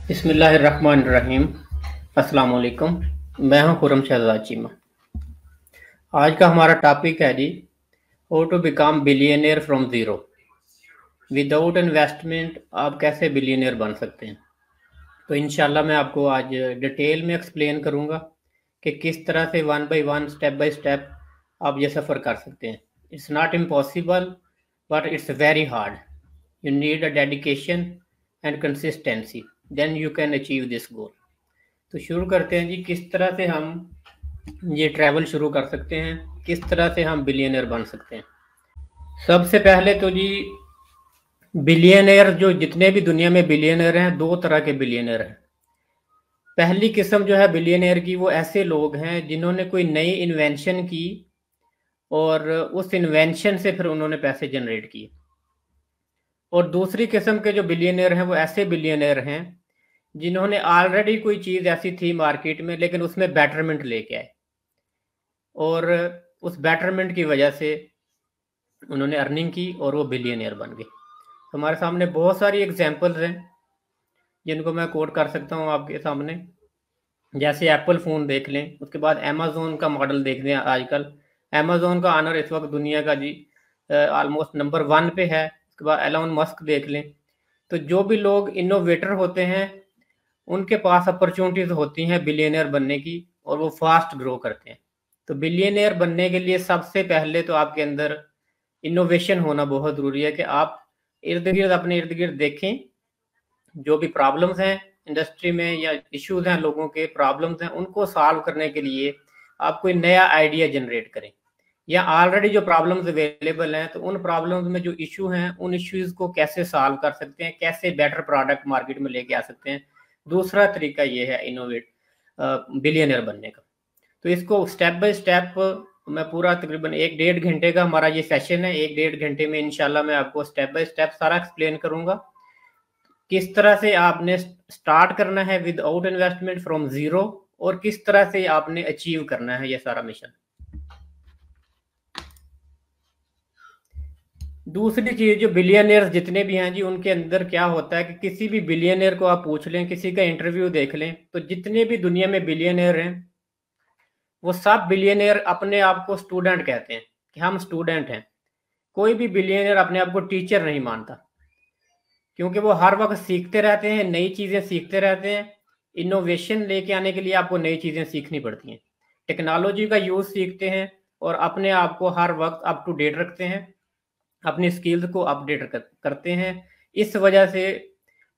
बिस्मिल्लाहिर्रहमानिर्रहीम। अस्सलाम वालेकुम। मैं हूं खुर्रम शहजाद चीमा। आज का हमारा टॉपिक है जी, how to become billionaire from zero. Without investment आप कैसे बिलियनियर बन सकते हैं। तो इंशाल्लाह मैं आपको आज डिटेल में एक्सप्लेन करूंगा कि किस तरह से वन बाय स्टेप आप ये सफ़र कर सकते हैं। It's not impossible but it's very hard. You need a dedication and consistency, then you can achieve this goal. तो शुरू करते हैं जी, किस तरह से हम ये ट्रैवल शुरू कर सकते हैं, किस तरह से हम बिलियनर बन सकते हैं। सबसे पहले तो जी, बिलियनर जो जितने भी दुनिया में बिलियनर हैं, दो तरह के बिलियनर हैं। पहली किस्म जो है बिलियनर की, वो ऐसे लोग हैं जिन्होंने कोई नई इन्वेंशन की और उस इन्वेंशन से फिर उन्होंने पैसे जनरेट किए। और दूसरी किस्म के जो बिलियनर हैं, वो ऐसे बिलियनर हैं जिन्होंने ऑलरेडी कोई चीज़ ऐसी थी मार्केट में, लेकिन उसमें बेटरमेंट लेके आए और उस बेटरमेंट की वजह से उन्होंने अर्निंग की और वो बिलियनियर बन गए। तो हमारे सामने बहुत सारी एग्जांपल्स हैं जिनको मैं कोट कर सकता हूँ आपके सामने। जैसे एप्पल फ़ोन देख लें, उसके बाद अमेज़ोन का मॉडल देख लें। आजकल अमेज़ोन का ऑनर इस वक्त दुनिया का जी ऑलमोस्ट नंबर 1 पे है। उसके बाद एलोन मस्क देख लें। तो जो भी लोग इनोवेटर होते हैं, उनके पास अपॉर्चुनिटीज़ होती हैं बिलियनियर बनने की, और वो फास्ट ग्रो करते हैं। तो बिलियनियर बनने के लिए सबसे पहले तो आपके अंदर इनोवेशन होना बहुत ज़रूरी है कि आप अपने इर्द गिर्द देखें, जो भी प्रॉब्लम्स हैं इंडस्ट्री में या इश्यूज हैं, लोगों के प्रॉब्लम्स हैं, उनको सॉल्व करने के लिए आप कोई नया आइडिया जनरेट करें, या ऑलरेडी जो प्रॉब्लम्स अवेलेबल हैं तो उन प्रॉब्लम्स में जो इशू हैं, उन इश्यूज को कैसे सॉल्व कर सकते हैं, कैसे बेटर प्रोडक्ट मार्केट में लेके आ सकते हैं। दूसरा तरीका ये है इनोवेट बिलियनियर बनने का। तो इसको स्टेप बाय स्टेप मैं पूरा तकरीबन 1-1.5 घंटे का हमारा ये सेशन है। 1-1.5 घंटे में इंशाल्लाह मैं आपको स्टेप बाय स्टेप सारा एक्सप्लेन करूंगा, किस तरह से आपने स्टार्ट करना है विदाउट इन्वेस्टमेंट फ्रॉम जीरो, और किस तरह से आपने अचीव करना है ये सारा मिशन। दूसरी चीज, जो बिलियनियर्स जितने भी हैं जी, उनके अंदर क्या होता है कि किसी भी बिलियनियर को आप पूछ लें, किसी का इंटरव्यू देख लें, तो जितने भी दुनिया में बिलियनियर हैं, वो सब बिलियनियर अपने आप को स्टूडेंट कहते हैं कि हम स्टूडेंट हैं। कोई भी बिलियनियर अपने आप को टीचर नहीं मानता, क्योंकि वो हर वक्त सीखते रहते हैं, नई चीज़ें सीखते रहते हैं। इनोवेशन लेके आने के लिए आपको नई चीज़ें सीखनी पड़ती हैं, टेक्नोलॉजी का यूज़ सीखते हैं, और अपने आप को हर वक्त अप टू डेट रखते हैं, अपनी स्किल्स को अपडेट करते हैं। इस वजह से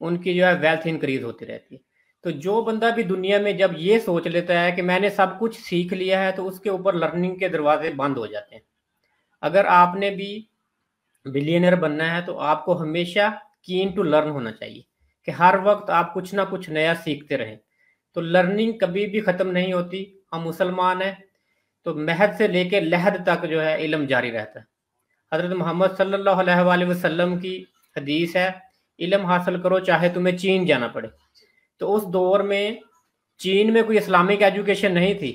उनकी जो है वेल्थ इंक्रीज होती रहती है। तो जो बंदा भी दुनिया में जब ये सोच लेता है कि मैंने सब कुछ सीख लिया है, तो उसके ऊपर लर्निंग के दरवाजे बंद हो जाते हैं। अगर आपने भी बिलियनर बनना है तो आपको हमेशा कीन टू लर्न होना चाहिए, कि हर वक्त आप कुछ ना कुछ नया सीखते रहें। तो लर्निंग कभी भी ख़त्म नहीं होती। हम मुसलमान हैं, तो महद से लेके लहद तक जो है इल्म जारी रहता है। हज़रत मोहम्मद सल्लल्लाहु अलैहि वसल्लम की हदीस है, इल्म हासिल करो चाहे तुम्हें चीन जाना पड़े। तो उस दौर में चीन में कोई इस्लामिक एजुकेशन नहीं थी।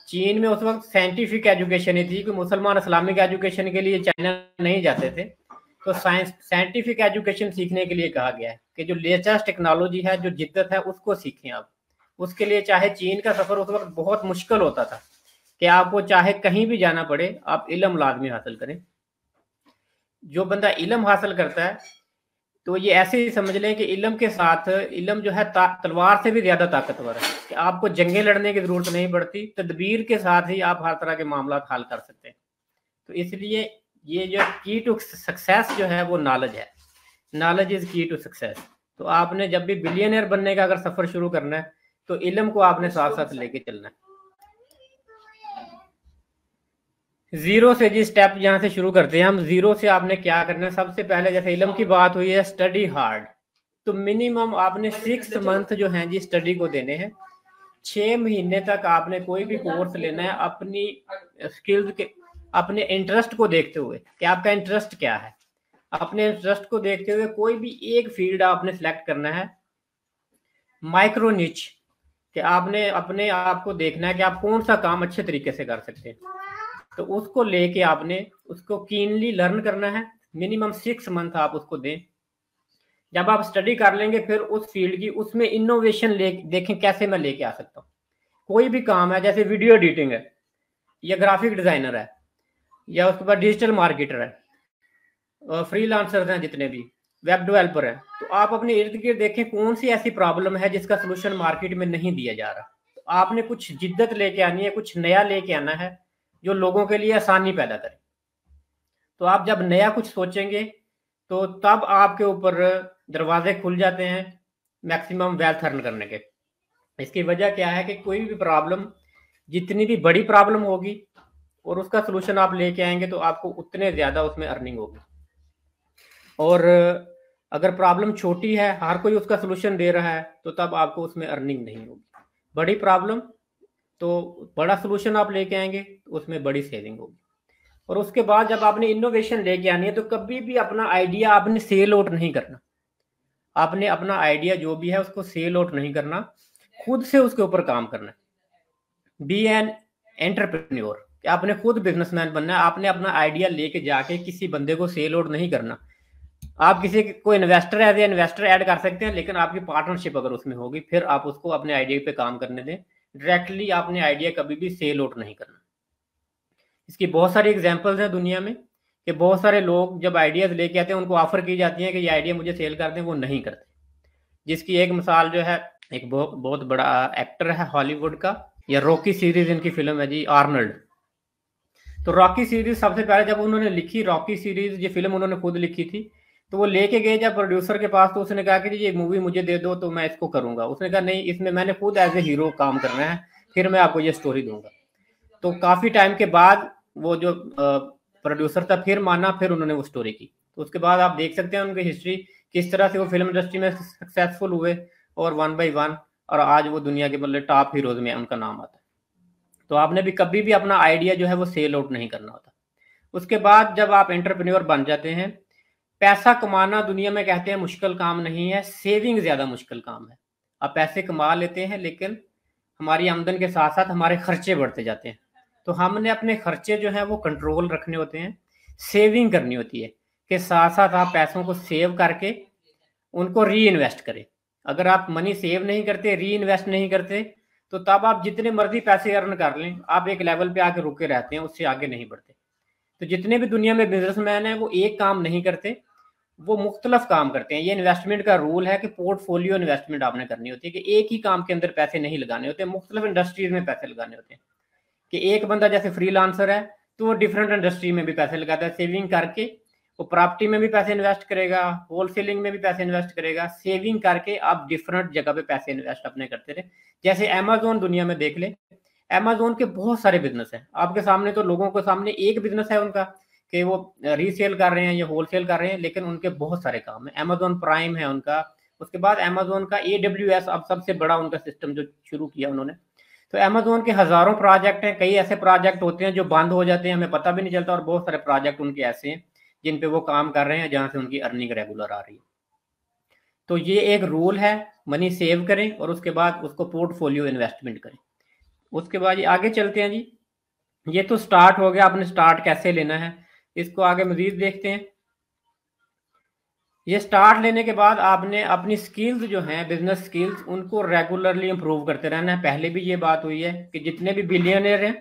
चीन में उस वक्त साइंटिफिक एजुकेशन ही थी कि मुसलमान इस्लामिक एजुकेशन के लिए चाइना नहीं जाते थे। तो साइंटिफिक एजुकेशन सीखने के लिए कहा गया है कि जो लेटेस्ट टेक्नोलॉजी है, जो जिद्दत है, उसको सीखें आप। उसके लिए चाहे चीन का सफ़र उस वक्त बहुत मुश्किल होता था, कि आपको चाहे कहीं भी जाना पड़े, आप इल्म लाजमी हासिल करें। जो बंदा इल्म हासिल करता है, तो ये ऐसे ही समझ लें कि इल्म के साथ, इल्म जो है तलवार से भी ज़्यादा ताकतवर है, कि आपको जंगें लड़ने की ज़रूरत नहीं पड़ती, तदबीर के साथ ही आप हर तरह के मामला हल कर सकते हैं। तो इसलिए ये जो की टू सक्सेस जो है वो नॉलेज है। नॉलेज इज़ की टू सक्सेस। तो आपने जब भी बिलियनियर बनने का अगर सफ़र शुरू करना है, तो इल्म को आपने साथ साथ लेके चलना है। जीरो से जी स्टेप यहाँ से शुरू करते हैं हम। जीरो से आपने क्या करना है, सबसे पहले जैसे इल्म की बात हुई है, स्टडी हार्ड। तो मिनिमम आपने 6 मंथ जो हैं जी स्टडी को देने हैं। 6 महीने तक आपने कोई भी कोर्स लेना है अपनी स्किल्स के, अपने इंटरेस्ट को देखते हुए कि आपका इंटरेस्ट क्या है। अपने इंटरेस्ट को देखते हुए कोई भी एक फील्ड आपने सेलेक्ट करना है, माइक्रो निच, कि आपने अपने आप को देखना है कि आप कौन सा काम अच्छे तरीके से कर सकते हैं। तो उसको लेके आपने उसको कीनली लर्न करना है। मिनिमम 6 मंथ आप उसको दें। जब आप स्टडी कर लेंगे फिर उस फील्ड की, उसमें इनोवेशन देखें कैसे मैं लेके आ सकता हूँ। कोई भी काम है, जैसे वीडियो एडिटिंग है, या ग्राफिक डिजाइनर है, या उसके बाद डिजिटल मार्केटर है, फ्रीलांसर्स हैं जितने भी, वेब डेवलपर हैं, तो आप अपने इर्द गिर्द देखें कौन सी ऐसी प्रॉब्लम है जिसका सोल्यूशन मार्केट में नहीं दिया जा रहा। तो आपने कुछ जिद्दत लेके आनी है, कुछ नया लेके आना है जो लोगों के लिए आसानी पैदा करे। तो आप जब नया कुछ सोचेंगे तो तब आपके ऊपर दरवाजे खुल जाते हैं मैक्सिमम वेल्थ अर्न करने के। इसकी वजह क्या है कि कोई भी प्रॉब्लम, जितनी भी बड़ी प्रॉब्लम होगी और उसका सोल्यूशन आप लेके आएंगे तो आपको उतने ज़्यादा उसमें अर्निंग होगी। और अगर प्रॉब्लम छोटी है, हर कोई उसका सोल्यूशन दे रहा है, तो तब आपको उसमें अर्निंग नहीं होगी। बड़ी प्रॉब्लम तो बड़ा सोल्यूशन आप लेके आएंगे तो उसमें बड़ी सेविंग होगी। और उसके बाद जब आपने इनोवेशन लेके आनी है तो कभी भी अपना आइडिया आपने सेल आउट नहीं करना। आपने अपना आइडिया जो भी है उसको सेल आउट नहीं करना, खुद से उसके ऊपर काम करना है। बी एन एंटरप्रेन्योर, आपने खुद बिजनेसमैन बनना है। आपने अपना आइडिया लेके जाके किसी बंदे को सेल आउट नहीं करना। आप किसी को investor as a investor add कर सकते हैं, लेकिन आपकी पार्टनरशिप अगर उसमें होगी फिर आप उसको अपने आइडिया पे काम करने दें। डायरेक्टली आपने आइडिया कभी भी सेल आउट नहीं करना। इसकी बहुत सारी एग्जांपल्स हैं दुनिया में कि बहुत सारे लोग जब आइडियाज लेके आते हैं उनको ऑफर की जाती है कि ये आइडिया मुझे सेल कर दें, वो नहीं करते। जिसकी एक मिसाल जो है, एक बहुत बड़ा एक्टर है हॉलीवुड का, या रॉकी सीरीज इनकी फिल्म है जी, आर्नल्ड। तो रॉकी सीरीज सबसे पहले जब उन्होंने लिखी, रॉकी सीरीज ये फिल्म उन्होंने खुद लिखी थी, तो वो लेके गए जब प्रोड्यूसर के पास, तो उसने कहा कि ये मूवी मुझे दे दो तो मैं इसको करूंगा। उसने कहा नहीं, इसमें मैंने खुद एज ए हीरो काम करना है, फिर मैं आपको ये स्टोरी दूंगा। तो काफी टाइम के बाद वो जो प्रोड्यूसर था फिर माना, फिर उन्होंने वो स्टोरी की। तो उसके बाद आप देख सकते हैं उनकी हिस्ट्री, किस तरह से वो फिल्म इंडस्ट्री में सक्सेसफुल हुए, और वन बाई वन, और आज वो दुनिया के मतलब टॉप हीरोज में उनका नाम आता है। तो आपने भी कभी भी अपना आइडिया जो है वो सेल आउट नहीं करना होता। उसके बाद जब आप एंटरप्रेन्योर बन जाते हैं, पैसा कमाना दुनिया में कहते हैं मुश्किल काम नहीं है, सेविंग ज्यादा मुश्किल काम है। आप पैसे कमा लेते हैं लेकिन हमारी आमदन के साथ साथ हमारे खर्चे बढ़ते जाते हैं। तो हमने अपने खर्चे जो है वो कंट्रोल रखने होते हैं, सेविंग करनी होती है कि साथ साथ आप पैसों को सेव करके उनको री इन्वेस्ट करें। अगर आप मनी सेव नहीं करते, री इन्वेस्ट नहीं करते, तो तब आप जितने मर्जी पैसे अर्न कर लें, आप एक लेवल पे आके रुके रहते हैं, उससे आगे नहीं बढ़ते। तो जितने भी दुनिया में बिजनेसमैन हैं वो एक काम नहीं करते, वो मुख्तलफ काम करते हैं। ये इन्वेस्टमेंट का रूल है कि पोर्टफोलियो इन्वेस्टमेंट आपने करनी होती है, कि एक ही काम के अंदर पैसे नहीं लगाने होते, मुख्तलिफ इंडस्ट्रीज में पैसे लगाने होते हैं। कि एक बंदा जैसे फ्रीलांसर है तो वो डिफरेंट इंडस्ट्री में भी पैसे लगाता है, सेविंग करके वो प्रॉपर्टी में भी पैसे इन्वेस्ट करेगा, होलसेलिंग में भी पैसे इन्वेस्ट करेगा। सेविंग करके आप डिफरेंट जगह पे पैसे इन्वेस्ट अपने करते रहे। जैसे अमेजोन दुनिया में देख ले, अमेजोन के बहुत सारे बिजनेस हैं आपके सामने, तो लोगों के सामने एक बिजनेस है उनका कि वो रीसेल कर रहे हैं या होलसेल कर रहे हैं, लेकिन उनके बहुत सारे काम है। अमेजोन प्राइम है उनका। उसके बाद अमेजोन का AWS अब सबसे बड़ा उनका सिस्टम जो शुरू किया उन्होंने। तो अमेजोन के हजारों प्रोजेक्ट हैं, कई ऐसे प्रोजेक्ट होते हैं जो बंद हो जाते हैं, हमें पता भी नहीं चलता, और बहुत सारे प्रोजेक्ट उनके ऐसे हैं जिन पे वो काम कर रहे हैं, जहां से उनकी अर्निंग रेगुलर आ रही है। तो ये एक रूल है, मनी सेव करें और उसके बाद उसको पोर्टफोलियो इन्वेस्टमेंट करें। उसके बाद ये आगे चलते हैं जी। ये तो स्टार्ट हो गया, आपने स्टार्ट कैसे लेना है, इसको आगे मजीद देखते हैं। ये स्टार्ट लेने के बाद आपने अपनी स्किल्स जो हैं, बिजनेस स्किल्स, उनको रेगुलरली इंप्रूव करते रहना है। पहले भी ये बात हुई है कि जितने भी बिलियनियर हैं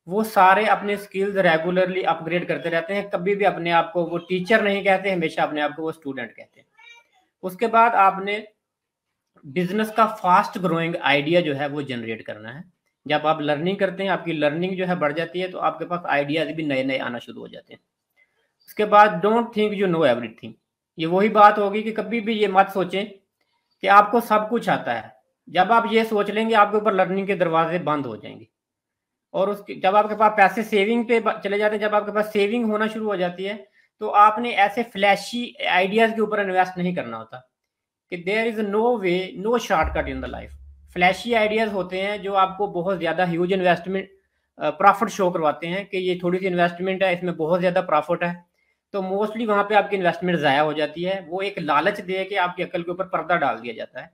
वो सारे अपने स्किल्स रेगुलरली अपग्रेड करते रहते हैं। कभी भी अपने आप को वो टीचर नहीं कहते, हमेशा अपने आप को वो स्टूडेंट कहते हैं। उसके बाद आपने बिजनेस का फास्ट ग्रोइंग आइडिया जो है वो जनरेट करना है। जब आप लर्निंग करते हैं, आपकी लर्निंग जो है बढ़ जाती है, तो आपके पास आइडियाज भी नए नए आना शुरू हो जाते हैं। उसके बाद don't think you know everything. ये वही बात होगी कि कभी भी ये मत सोचें कि आपको सब कुछ आता है। जब आप ये सोच लेंगे, आपके ऊपर लर्निंग के दरवाजे बंद हो जाएंगे। और उसके जब आपके पास पैसे सेविंग पे चले जाते हैं, जब आपके पास सेविंग होना शुरू हो जाती है, तो आपने ऐसे फ्लैशी आइडियाज के ऊपर इन्वेस्ट नहीं करना होता कि there is no way, no shortcut in the life. Flashy ideas होते हैं जो आपको बहुत ज्यादा ह्यूज इन्वेस्टमेंट प्रॉफिट शो करवाते हैं कि ये थोड़ी सी इन्वेस्टमेंट है, इसमें बहुत ज्यादा प्रॉफिट है। तो मोस्टली वहां पे आपकी इन्वेस्टमेंट ज़ाया हो जाती है। वो एक लालच दे के आपकी अकल के ऊपर पर्दा डाल दिया जाता है।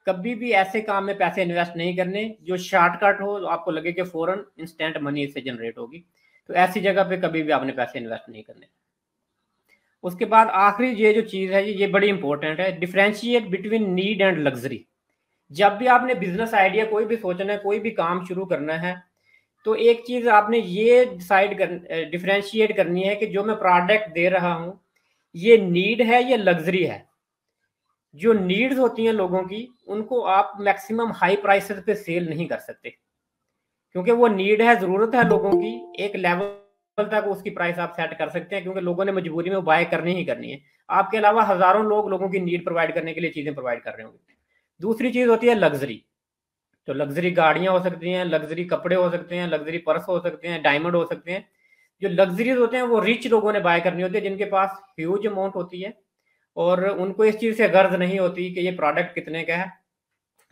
कभी भी ऐसे काम में पैसे इन्वेस्ट नहीं करने जो शॉर्टकट हो, आपको लगे कि फौरन इंस्टेंट मनी इससे जनरेट होगी। तो ऐसी जगह पे कभी भी आपने पैसे इन्वेस्ट नहीं करने। उसके बाद आखिरी ये जो चीज़ है ये बड़ी इंपॉर्टेंट है, differentiate between need and luxury. जब भी आपने बिजनेस आइडिया कोई भी सोचना है, कोई भी काम शुरू करना है, तो एक चीज़ आपने ये डिसाइड कर डिफरेंशिएट करनी है कि जो मैं प्रोडक्ट दे रहा हूँ ये नीड है या लग्जरी है। जो नीड्स होती हैं लोगों की, उनको आप मैक्सिमम हाई प्राइसेस पे सेल नहीं कर सकते, क्योंकि वो नीड है, ज़रूरत है लोगों की। एक लेवल तक उसकी प्राइस आप सेट कर सकते हैं, क्योंकि लोगों ने मजबूरी में बाय करनी ही करनी है। आपके अलावा हज़ारों लोग लोगों की नीड प्रोवाइड करने के लिए चीज़ें प्रोवाइड कर रहे होंगे। दूसरी चीज़ होती है लग्जरी। तो लग्जरी गाड़ियाँ हो सकती हैं, लग्जरी कपड़े हो सकते हैं, लग्जरी पर्स हो सकते हैं, डायमंड हो सकते हैं। जो लग्जरीज होते हैं वो रिच लोगों ने बाय करनी होती है, जिनके पास ह्यूज अमाउंट होती है और उनको इस चीज़ से गर्ज नहीं होती कि ये प्रोडक्ट कितने का है।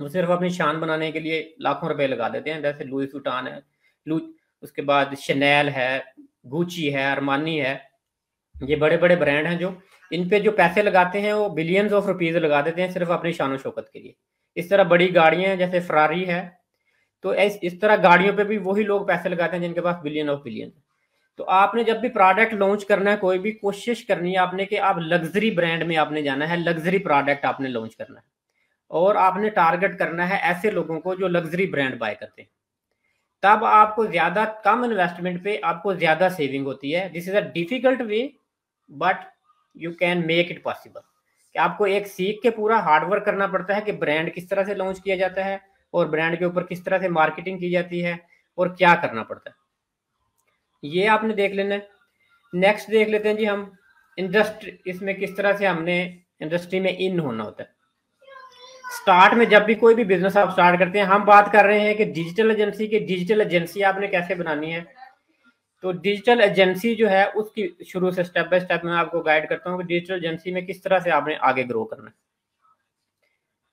वो सिर्फ अपनी शान बनाने के लिए लाखों रुपए लगा देते हैं। जैसे लुई वुइटन है, लू उसके बाद शनेल है, गुची है, अरमानी है। ये बड़े बड़े ब्रांड हैं जो इन पे जो पैसे लगाते हैं वो बिलियंस ऑफ रुपीज लगा देते हैं सिर्फ अपनी शान शौकत के लिए। इस तरह बड़ी गाड़ियां हैं जैसे फरारी है, तो इस तरह गाड़ियों पे भी वही लोग पैसे लगाते हैं जिनके पास बिलियन ऑफ बिलियन। तो आपने जब भी प्रोडक्ट लॉन्च करना है, कोई भी कोशिश करनी है आपने कि आप लग्जरी ब्रांड में आपने जाना है, लग्जरी प्रोडक्ट आपने लॉन्च करना है और आपने टारगेट करना है ऐसे लोगों को जो लग्जरी ब्रांड बाय करते हैं। तब आपको ज्यादा कम इन्वेस्टमेंट पे आपको ज्यादा सेविंग होती है। This is a difficult way but you can make it possible. कि आपको एक सीख के पूरा हार्डवर्क करना पड़ता है कि ब्रांड किस तरह से लॉन्च किया जाता है और ब्रांड के ऊपर किस तरह से मार्केटिंग की जाती है और क्या करना पड़ता है, ये आपने देख लेना है। नेक्स्ट देख लेते हैं जी हम इंडस्ट्री, इसमें किस तरह से हमने इंडस्ट्री में इन होना होता है। स्टार्ट में जब भी कोई भी बिजनेस आप स्टार्ट करते हैं, हम बात कर रहे हैं कि डिजिटल एजेंसी आपने कैसे बनानी है। तो डिजिटल एजेंसी जो है उसकी शुरू से स्टेप बाय स्टेप मैं आपको गाइड करता हूँ कि डिजिटल एजेंसी में किस तरह से आपने आगे ग्रो करना है।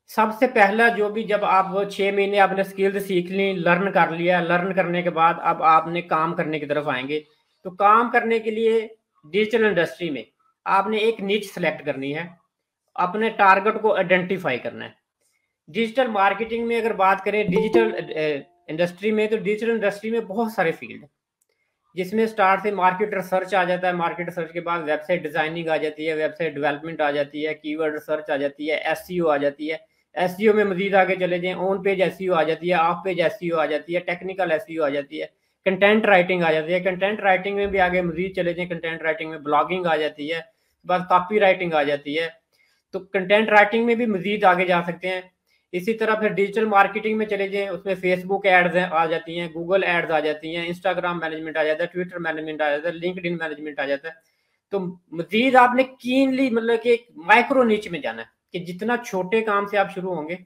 सबसे पहला जो भी, जब आप 6 महीने आपने स्किल्स सीख ली, लर्न कर लिया, लर्न करने के बाद अब आपने काम करने की तरफ आएंगे। तो काम करने के लिए डिजिटल इंडस्ट्री में आपने एक नीच सेलेक्ट करनी है, अपने टारगेट को आइडेंटिफाई करना है। डिजिटल मार्केटिंग में अगर बात करें डिजिटल इंडस्ट्री में, तो डिजिटल इंडस्ट्री में बहुत सारे फील्ड है, जिसमें स्टार्ट से मार्केट रिसर्च आ जाता है, मार्केट रिसर्च के बाद वेबसाइट डिजाइनिंग आ जाती है, वेबसाइट डेवलपमेंट आ जाती है, कीवर्ड रिसर्च आ जाती है, एसईओ आ जाती है। एसईओ में मजीद आगे चले जाएं, ऑन पेज एसईओ आ जाती है, ऑफ पेज एसईओ आ जाती है, टेक्निकल एसईओ आ जाती है, कंटेंट राइटिंग आ जाती है। कंटेंट राइटिंग में भी आगे मजीद चले जाएं, कंटेंट राइटिंग में ब्लॉगिंग आ जाती है, बस कॉपी राइटिंग आ जाती है। तो कंटेंट राइटिंग में भी मजीद आगे जा सकते हैं। इसी तरह फिर डिजिटल मार्केटिंग में चले जाएं, उसमें फेसबुक एड्स आ जाती हैं, गूगल एड्स आ जाती हैं, इंस्टाग्राम मैनेजमेंट आ जाता है, ट्विटर मैनेजमेंट आ जाता है, लिंक्डइन मैनेजमेंट आ जाता है। तो मजीद आपने कीनली मतलब कि माइक्रो नीच में जाना है कि जितना छोटे काम से आप शुरू होंगे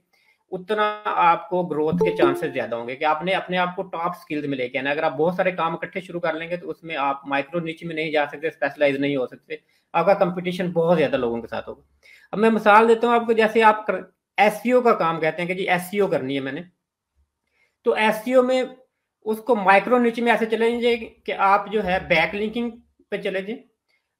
उतना आपको ग्रोथ के चांसेस ज्यादा होंगे कि आपने अपने आप को टॉप स्किल्स में लेके आना। अगर आप बहुत सारे काम इकट्ठे शुरू कर लेंगे तो उसमें आप माइक्रो नीच में नहीं जा सकते, स्पेशलाइज नहीं हो सकते, आपका कंपटीशन बहुत ज्यादा लोगों के साथ होगा। अब मैं मिसाल देता हूँ आपको, जैसे आप एसईओ का काम कहते हैं कि जी एसईओ करनी है मैंने, तो एसईओ में उसको माइक्रो नीच में ऐसे चले जाइए कि आप जो है बैक लिंकिंग पे चले जाइए।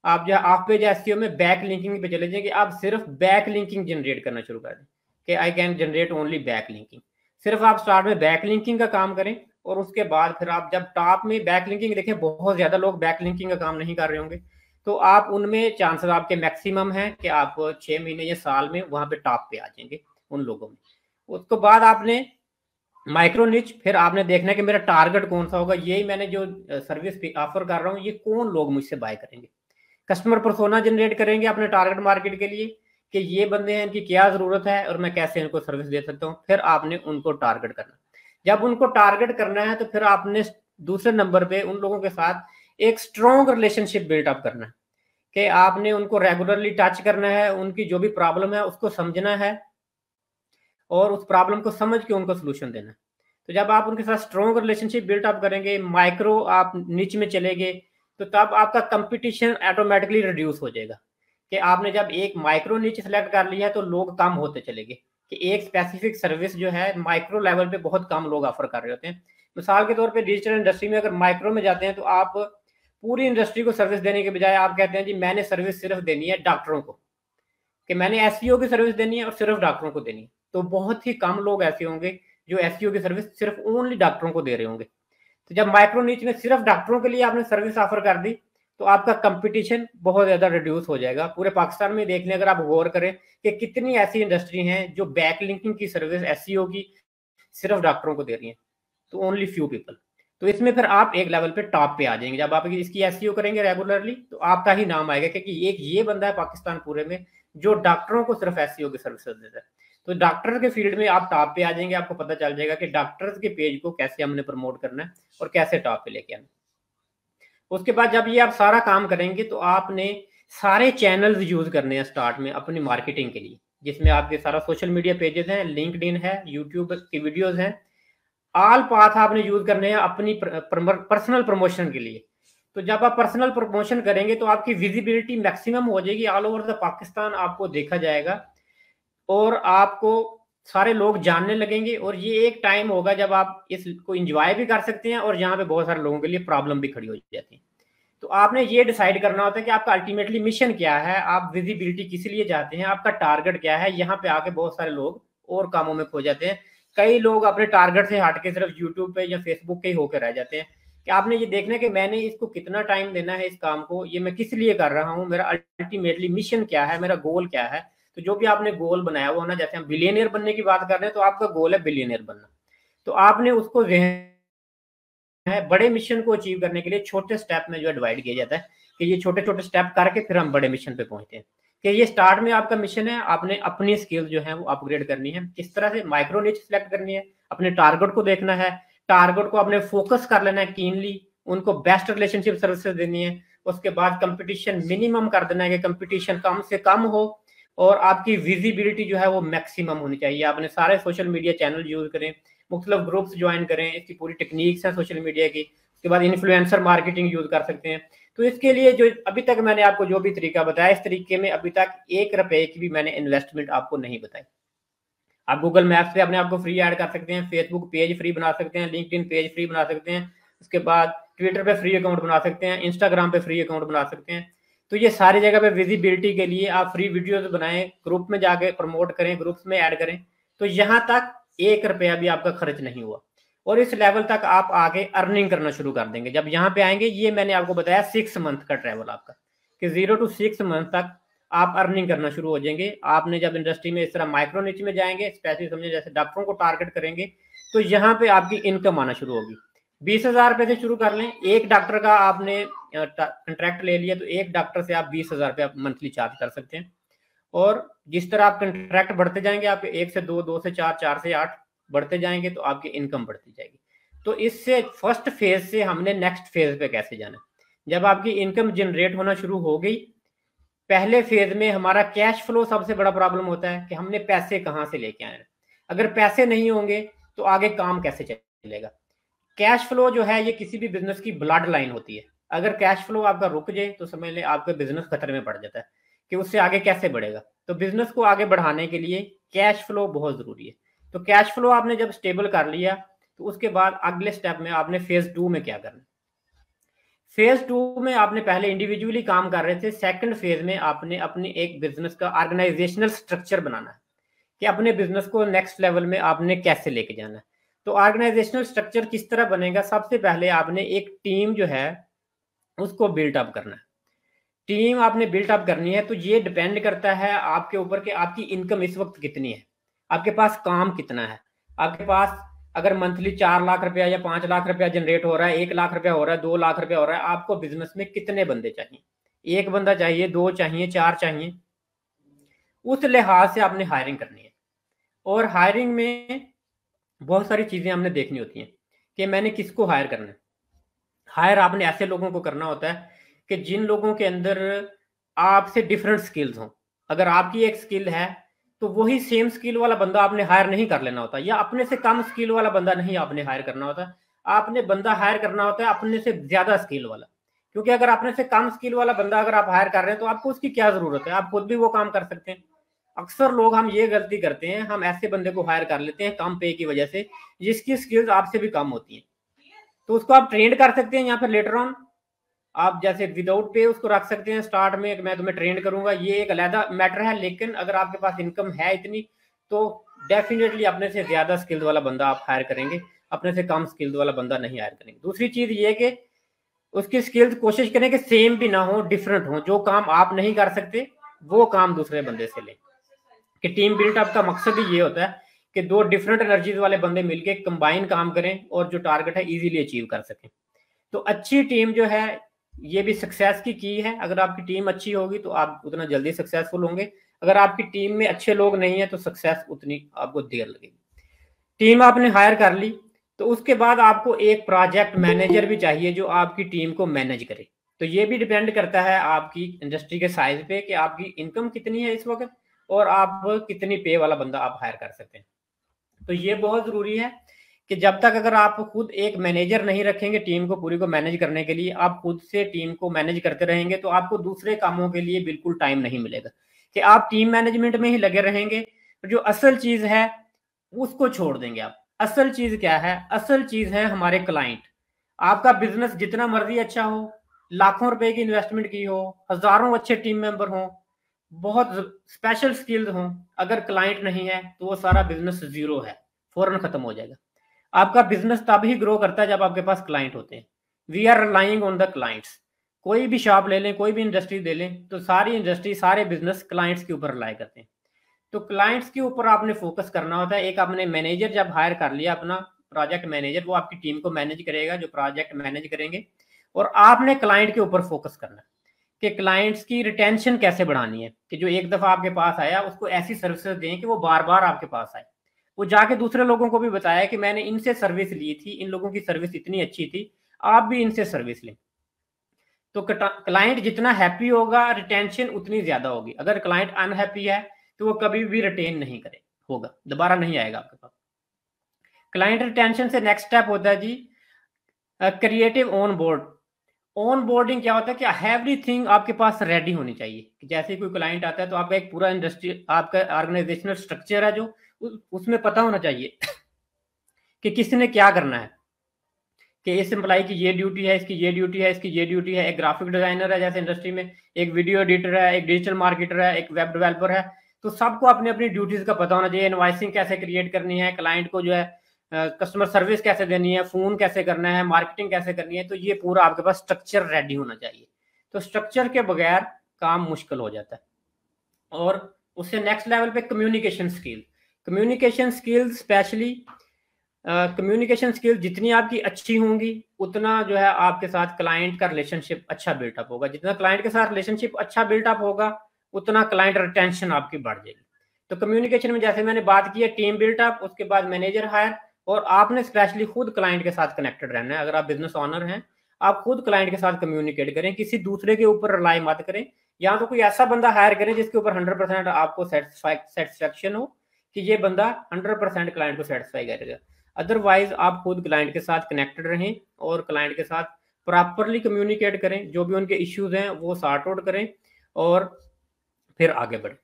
आप जो है ऑफ पेज एसईओ में बैक लिंकिंग पे चले जाइए कि आप सिर्फ बैक लिंकिंग जनरेट करना शुरू कर दें कि I can generate only back linking. सिर्फ आप स्टार्ट में बैक लिंकिंग का काम करें और उसके बाद फिर आप जब टॉप में बैक लिंकिंग देखें, बहुत ज्यादा लोग बैक लिंकिंग का काम नहीं कर रहे होंगे, तो आप उनमें चांसेस आपके मैक्सिमम है कि आप 6 महीने या साल में वहां पे टॉप पे आ जाएंगे उन लोगों में। उसके बाद आपने माइक्रो निच, फिर आपने देखना है कि मेरा टारगेट कौन सा होगा, यही मैंने जो सर्विस ऑफर कर रहा हूँ ये कौन लोग मुझसे बाय करेंगे। कस्टमर पर्सोना जनरेट करेंगे अपने टारगेट मार्केट के लिए कि ये बंदे हैं, इनकी क्या जरूरत है और मैं कैसे इनको सर्विस दे सकता हूँ। फिर आपने उनको टारगेट करना। जब उनको टारगेट करना है तो फिर आपने दूसरे नंबर पे उन लोगों के साथ एक स्ट्रॉन्ग रिलेशनशिप बिल्डअप करना है कि आपने उनको रेगुलरली टच करना है, उनकी जो भी प्रॉब्लम है उसको समझना है और उस प्रॉब्लम को समझ के उनको सोल्यूशन देना है। तो जब आप उनके साथ स्ट्रॉन्ग रिलेशनशिप बिल्डअप करेंगे, माइक्रो आप नीच में चलेंगे, तो तब आपका कंपटीशन ऑटोमेटिकली रिड्यूस हो जाएगा कि आपने जब एक माइक्रो नीच सेलेक्ट कर लिया है तो लोग कम होते चलेंगे कि एक स्पेसिफिक सर्विस जो है माइक्रो लेवल पे बहुत कम लोग ऑफर कर रहे होते हैं। मिसाल के तौर पे डिजिटल इंडस्ट्री में अगर माइक्रो में जाते हैं तो आप पूरी इंडस्ट्री को सर्विस देने के बजाय आप कहते हैं जी मैंने सर्विस सिर्फ देनी है डॉक्टरों को, कि मैंने एसईओ की सर्विस देनी है और सिर्फ डॉक्टरों को देनी है। तो बहुत ही कम लोग ऐसे होंगे जो एसईओ की सर्विस सिर्फ ओनली डॉक्टरों को दे रहे होंगे। तो जब माइक्रो नीच में सिर्फ डॉक्टरों के लिए आपने सर्विस ऑफर कर दी तो आपका कंपटीशन बहुत ज़्यादा रिड्यूस हो जाएगा। पूरे पाकिस्तान में देख लें, अगर आप गौर करें कि कितनी ऐसी इंडस्ट्री हैं जो बैकलिंकिंग की सर्विस एसईओ की सिर्फ डॉक्टरों को दे रही हैं, तो ओनली फ्यू पीपल। तो इसमें फिर आप एक लेवल पे टॉप पे आ जाएंगे। जब आप इसकी एसईओ करेंगे रेगुलरली, तो आपका ही नाम आएगा, क्योंकि एक ये बंदा है पाकिस्तान पूरे में जो डॉक्टरों को सिर्फ एसईओ की सर्विसेज देता है। तो डॉक्टर के फील्ड में आप टॉप पे आ जाएंगे, आपको पता चल जाएगा कि डॉक्टर्स के पेज को कैसे हमने प्रमोट करना है और कैसे टॉप पे लेके आना। उसके बाद जब ये आप सारा काम करेंगे, तो आपने सारे चैनल्स यूज करने हैं स्टार्ट में अपनी मार्केटिंग के लिए, जिसमें आपके सारा सोशल मीडिया पेजेस हैं, लिंक्डइन है, यूट्यूब की वीडियोस हैं, ऑल पाथ आपने यूज करने हैं अपनी पर्सनल प्रमोशन के लिए। तो जब आप पर्सनल प्रमोशन करेंगे, तो आपकी विजिबिलिटी मैक्सिमम हो जाएगी, ऑल ओवर द पाकिस्तान आपको देखा जाएगा और आपको सारे लोग जानने लगेंगे। और ये एक टाइम होगा जब आप इसको इंजॉय भी कर सकते हैं और यहाँ पे बहुत सारे लोगों के लिए प्रॉब्लम भी खड़ी हो जाती है। तो आपने ये डिसाइड करना होता है कि आपका अल्टीमेटली मिशन क्या है, आप विजिबिलिटी किस लिए चाहते हैं, आपका टारगेट क्या है। यहाँ पे आके बहुत सारे लोग और कामों में खो जाते हैं। कई लोग अपने टारगेट से हट के सिर्फ यूट्यूब पे या फेसबुक पे ही होकर रह जाते हैं। कि आपने ये देखना है कि मैंने इसको कितना टाइम देना है, इस काम को, ये मैं किस लिए कर रहा हूँ, मेरा अल्टीमेटली मिशन क्या है, मेरा गोल क्या है। तो जो भी आपने गोल बनाया हुआ ना, जैसे हम बिलियनियर बनने की बात कर रहे हैं, तो आपका गोल है बिलियनियर बनना। तो आपने उसको है बड़े मिशन को अचीव करने के लिए छोटे स्टेप में जो डिवाइड किया जाता है, कि ये छोटे छोटे स्टेप करके फिर हम बड़े मिशन पे पहुंचते हैं। कि ये स्टार्ट में आपका मिशन है, आपने अपनी स्किल जो है वो अपग्रेड करनी है। किस तरह से माइक्रो निच सिलेक्ट करनी है, अपने टारगेट को देखना है, टारगेट को अपने फोकस कर लेना है कीनली, उनको बेस्ट रिलेशनशिप सर्विसेज देनी है। उसके बाद कंपटीशन मिनिमम कर देना है कि कंपटीशन कम से कम हो और आपकी विजिबिलिटी जो है वो मैक्सिमम होनी चाहिए। आपने सारे सोशल मीडिया चैनल यूज करें, मुख्तलिफ ग्रुप्स ज्वाइन करें, इसकी पूरी टेक्निक्स हैं सोशल मीडिया की। उसके बाद इन्फ्लुएंसर मार्केटिंग यूज कर सकते हैं। तो इसके लिए जो अभी तक मैंने आपको जो भी तरीका बताया, इस तरीके में अभी तक 1 रुपए की भी मैंने इन्वेस्टमेंट आपको नहीं बताई। आप गूगल मैप्स पे अपने आप को फ्री ऐड कर सकते हैं, फेसबुक पेज फ्री बना सकते हैं, लिंक्डइन पेज फ्री बना सकते हैं, उसके बाद ट्विटर पे फ्री अकाउंट बना सकते हैं, इंस्टाग्राम पे फ्री अकाउंट बना सकते हैं। तो ये सारी जगह पे विजिबिलिटी के लिए आप फ्री वीडियोस बनाएं, ग्रुप में जाके प्रमोट करें, ग्रुप्स में ऐड करें। तो यहाँ तक 1 रुपया भी आपका खर्च नहीं हुआ और इस लेवल तक आप आगे अर्निंग करना शुरू कर देंगे। जब यहाँ पे आएंगे, ये मैंने आपको बताया 6 मंथ का ट्रैवल आपका, कि 0 to 6 मंथ तक आप अर्निंग करना शुरू हो जाएंगे। आपने जब इंडस्ट्री में इस तरह माइक्रो निच में जाएंगे, स्पेशली समझे जैसे डॉक्टरों को टारगेट करेंगे, तो यहाँ पे आपकी इनकम आना शुरू होगी। 20,000 रुपए से शुरू कर लें। एक डॉक्टर का आपने कंट्रैक्ट ले लिया, तो एक डॉक्टर से आप 20,000 रुपये मंथली चार्ज कर सकते हैं। और जिस तरह आप कंट्रैक्ट बढ़ते जाएंगे, आपके 1 से 2, 2 से 4, 4 से 8 बढ़ते जाएंगे, तो आपकी इनकम बढ़ती जाएगी। तो इससे फर्स्ट फेज से हमने नेक्स्ट फेज पे कैसे जाना है। जब आपकी इनकम जनरेट होना शुरू हो गई, पहले फेज में हमारा कैश फ्लो सबसे बड़ा प्रॉब्लम होता है कि हमने पैसे कहाँ से लेके आए हैं। अगर पैसे नहीं होंगे तो आगे काम कैसे चलेगा। कैश फ्लो जो है ये किसी भी बिजनेस की ब्लड लाइन होती है। अगर कैश फ्लो आपका रुक जाए तो समझ लें आपका बिजनेस खतरे में पड़ जाता है कि उससे आगे कैसे बढ़ेगा। तो बिजनेस को आगे बढ़ाने के लिए कैश फ्लो बहुत जरूरी है। तो कैश फ्लो आपने जब स्टेबल कर लिया, तो उसके बाद अगले स्टेप में आपने फेज 2 में क्या करना। फेज 2 में आपने पहले इंडिविजुअली काम कर रहे थे, सेकंड फेज में आपने अपनी एक बिजनेस का ऑर्गेनाइजेशनल स्ट्रक्चर बनाना है कि अपने बिजनेस को नेक्स्ट लेवल में आपने कैसे लेके जाना है। तो ऑर्गेनाइजेशनल स्ट्रक्चर किस तरह बनेगा, सबसे पहले आपने एक टीम जो है उसको बिल्ट अप करना है। टीम आपने बिल्ट अप करनी है, तो ये डिपेंड करता है आपके ऊपर कि आपकी इनकम इस वक्त कितनी है, आपके पास काम कितना है। आपके पास अगर मंथली 4 लाख रुपया या 5 लाख रुपया जनरेट हो रहा है, 1 लाख रुपया हो रहा है, 2 लाख रुपया हो रहा है, आपको बिजनेस में कितने बंदे चाहिए। 1 बंदा चाहिए, 2 चाहिए, 4 चाहिए। उस लिहाज से आपने हायरिंग करनी है। और हायरिंग में बहुत सारी चीजें हमने देखनी होती हैं कि मैंने किसको हायर करना है। हायर आपने ऐसे लोगों को करना होता है कि जिन लोगों के अंदर आपसे डिफरेंट स्किल्स हों। अगर आपकी एक स्किल है, तो वही सेम स्किल वाला बंदा आपने हायर नहीं कर लेना होता, या अपने से कम स्किल वाला बंदा नहीं आपने हायर करना होता। आपने बंदा हायर करना होता है अपने से ज्यादा स्किल वाला। क्योंकि अगर अपने से कम स्किल वाला बंदा अगर आप हायर कर रहे हैं, तो आपको उसकी क्या जरूरत है, आप खुद भी वो काम कर सकते हैं। अक्सर लोग हम ये गलती करते हैं, हम ऐसे बंदे को हायर कर लेते हैं कम पे की वजह से, जिसकी स्किल्स आपसे भी कम होती हैं। तो उसको आप ट्रेन कर सकते हैं, यहाँ पर लेटर ऑन आप जैसे विदाउट पे उसको रख सकते हैं। स्टार्ट में मैं तुम्हें ट्रेन करूंगा, ये एक अलग मैटर है। लेकिन अगर आपके पास इनकम है इतनी, तो डेफिनेटली अपने से ज्यादा स्किल्ड वाला बंदा आप हायर करेंगे, अपने से कम स्किल्ड वाला बंदा नहीं हायर करेंगे। दूसरी चीज ये कि उसकी स्किल्स कोशिश करें कि सेम भी ना हो, डिफरेंट हो। जो काम आप नहीं कर सकते वो काम दूसरे बंदे से लें। कि टीम बिल्डअप का मकसद ही ये होता है कि दो डिफरेंट एनर्जीज वाले बंदे मिलके कंबाइन काम करें और जो टारगेट है इजीली अचीव कर सकें। तो अच्छी टीम जो है ये भी सक्सेस की है। अगर आपकी टीम अच्छी होगी तो आप उतना जल्दी सक्सेसफुल होंगे। अगर आपकी टीम में अच्छे लोग नहीं है तो सक्सेस उतनी आपको देर लगेगी। टीम आपने हायर कर ली तो उसके बाद आपको एक प्रोजेक्ट मैनेजर भी चाहिए जो आपकी टीम को मैनेज करे। तो ये भी डिपेंड करता है आपकी इंडस्ट्री के साइज पे कि आपकी इनकम कितनी है इस वक्त और आप कितनी पे वाला बंदा आप हायर कर सकते हैं। तो ये बहुत जरूरी है कि जब तक अगर आप खुद एक मैनेजर नहीं रखेंगे टीम को पूरी को मैनेज करने के लिए, आप खुद से टीम को मैनेज करते रहेंगे तो आपको दूसरे कामों के लिए बिल्कुल टाइम नहीं मिलेगा। कि आप टीम मैनेजमेंट में ही लगे रहेंगे तो जो असल चीज है उसको छोड़ देंगे आप। असल चीज क्या है? असल चीज है हमारे क्लाइंट। आपका बिजनेस जितना मर्जी अच्छा हो, लाखों रुपए की इन्वेस्टमेंट की हो, हजारों अच्छे टीम मेंबर हो, बहुत स्पेशल स्किल्स हो, अगर क्लाइंट नहीं है तो वो सारा बिजनेस जीरो है, फौरन खत्म हो जाएगा। आपका बिजनेस तब ही ग्रो करता है जब आपके पास क्लाइंट होते हैं। We are relying on the clients. कोई भी शॉप ले लें, कोई भी इंडस्ट्री ले लें, तो सारी इंडस्ट्री सारे बिजनेस क्लाइंट्स के ऊपर रिलाई करते हैं। तो क्लाइंट्स के ऊपर आपने फोकस करना होता है। एक आपने मैनेजर जब हायर कर लिया अपना प्रोजेक्ट मैनेजर, वो आपकी टीम को मैनेज करेगा, जो प्रोजेक्ट मैनेज करेंगे। और आपने क्लाइंट के ऊपर फोकस करना है कि क्लाइंट्स की रिटेंशन कैसे बढ़ानी है। कि जो एक दफा आपके पास आया उसको ऐसी सर्विसेज दें कि वो बार बार आपके पास आए, वो जाके दूसरे लोगों को भी बताया कि मैंने इनसे सर्विस ली थी, इन लोगों की सर्विस इतनी अच्छी थी, आप भी इनसे सर्विस लें। तो क्लाइंट जितना हैप्पी होगा रिटेंशन उतनी ज्यादा होगी। अगर क्लाइंट अनहैप्पी है तो वो कभी भी रिटेन नहीं करे होगा, दोबारा नहीं आएगा आपके पास। क्लाइंट रिटेंशन से नेक्स्ट स्टेप होता है जी creative onboard. Onboarding क्या होता है कि एवरीथिंग आपके पास रेडी होनी चाहिए। कि जैसे कोई क्लाइंट आता है तो आपका एक पूरा इंडस्ट्री, आपका ऑर्गेनाइजेशनल स्ट्रक्चर है जो उसमें पता होना चाहिए कि किसने क्या करना है। कि इस एम्प्लाई की ये ड्यूटी है, इसकी ये ड्यूटी है, इसकी ये ड्यूटी है। एक ग्राफिक डिजाइनर है जैसे इंडस्ट्री में, एक वीडियो एडिटर है, एक डिजिटल मार्केटर है, एक वेब डेवलपर है। तो सबको अपनी अपनी ड्यूटीज का पता होना चाहिए। इनवाइसिंग कैसे क्रिएट करनी है, क्लाइंट को जो है कस्टमर सर्विस कैसे देनी है, फोन कैसे करना है, मार्केटिंग कैसे करनी है। तो ये पूरा आपके पास स्ट्रक्चर रेडी होना चाहिए। तो स्ट्रक्चर के बगैर काम मुश्किल हो जाता है। और उससे नेक्स्ट लेवल पे communication skill. Communication skill specially communication skill जितनी आपकी अच्छी होंगी उतना जो है आपके साथ क्लाइंट का रिलेशनशिप अच्छा बिल्टअप होगा। जितना क्लाइंट के साथ रिलेशनशिप अच्छा बिल्टअप होगा उतना क्लाइंट रिटेंशन आपकी बढ़ जाएगी। तो कम्युनिकेशन में जैसे मैंने बात की है टीम बिल्टअप, उसके बाद मैनेजर हायर, और आपने स्पेशली खुद क्लाइंट के साथ कनेक्टेड रहना है। अगर आप बिजनेस ऑनर हैं आप खुद क्लाइंट के साथ कम्युनिकेट करें, किसी दूसरे के ऊपर रिलाई मत करें। या तो कोई ऐसा बंदा हायर करें जिसके ऊपर 100% आपको सेटिस्फैक्शन हो कि ये बंदा 100% क्लाइंट को सेटिस्फाई करेगा। अदरवाइज आप खुद क्लाइंट के साथ कनेक्टेड रहें और क्लाइंट के साथ प्रॉपरली कम्युनिकेट करें, जो भी उनके इश्यूज हैं वो सॉर्ट आउट करें और फिर आगे बढ़े।